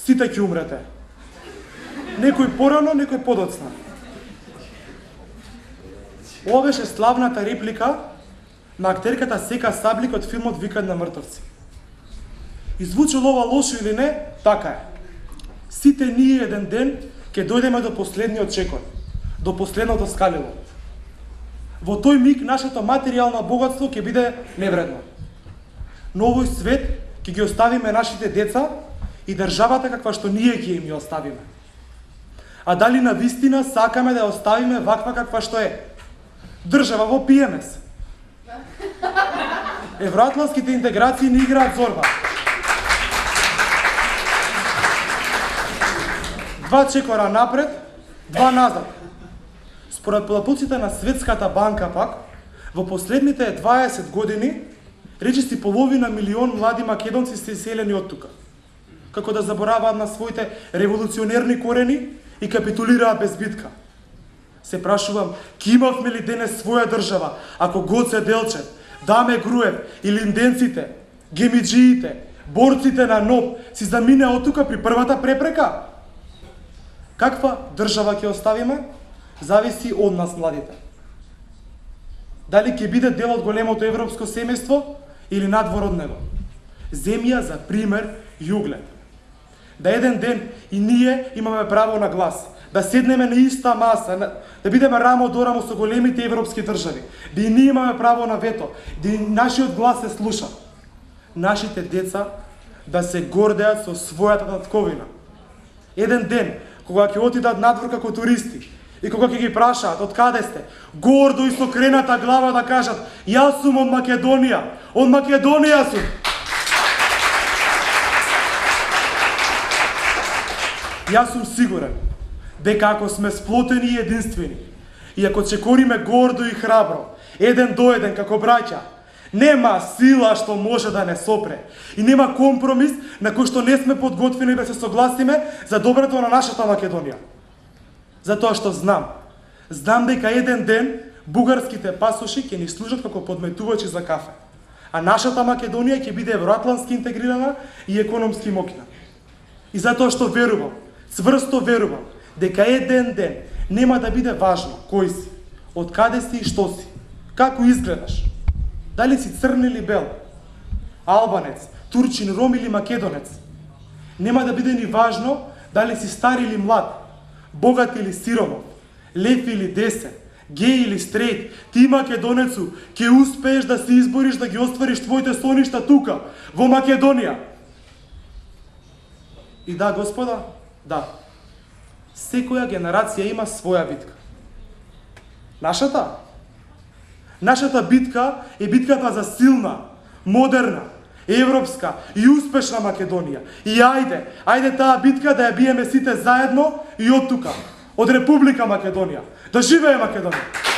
сите ќе умрете. Некој порано, некој подоцна. Ова беше славната реплика на актерката Сека Саблик од филмот Викаат на мртовци. Извучило ова лошо или не, така е. Сите ние еден ден ќе дојдеме до последниот чекор, до последното скалило. Во тој миг нашето материјално богатство ќе биде невредно. Но овој свет ќе ги оставиме нашите деца и државата каква што ние ќе им ја оставиме. А дали на вистина сакаме да ја оставиме ваква каква што е? Држава во ПМС. Евроатлантските интеграции не играат зорба. 2 чекора напред, 2 назад. Според податоците на Светската банка пак, во последните 20 години, речиси половина милион млади македонци се иселени од тука. Како да забораваат на своите револуционерни корени и капитулираат без битка. Се прашувам, ки имавме ли денес своја држава, ако Гоце Делчев, Даме Груев и линденците, гемиджиите, борците на НОБ си замине од тука при првата препрека? Каква држава ќе оставиме? Зависи од нас младите. Дали ќе биде дел од големото европско семејство или надвор од него? Земја за пример и углед. Да еден ден и ние имаме право на глас, да седнеме на иста маса, да бидеме рамо до рамо со големите европски држави, да и ние имаме право на вето, да и нашиот глас се слуша. Нашите деца да се гордеат со својата татковина. Еден ден, кога ќе отидат надвор како туристи, и кога ќе ги прашаат од каде сте, гордо и со крената глава да кажат: јас сум од Македонија, од Македонија сум. Јас сум сигурен дека ако сме сплотени и единствени, и ако чекориме гордо и храбро, еден до еден како браќа, нема сила што може да не сопре и нема компромис на кој што не сме подготвени да се согласиме за доброто на нашата Македонија. Затоа што знам дека еден ден бугарските пасоши ќе ни служат како подметувачи за кафе, а нашата Македонија ќе биде евроатлантски интегрирана и економски моќна. И затоа што верувам, цврсто верувам, дека еден ден нема да биде важно кој си, од каде си и што си, како изгледаш, дали си црн или бел, албанец, турчин, ром или македонец. Нема да биде ни важно дали си стар или млад, богат или сиромов, лев или десен, геј или стрейт. Ти, македонецу, ќе успееш да се избориш да ги оствариш твоите соништа тука, во Македонија. И да, господа, да, секоја генерација има своја битка. Нашата битка е битката за силна, модерна, европска и успешна Македонија. И ајде таа битка да ја биеме сите заедно и од тука, од Република Македонија. Да живее Македонија!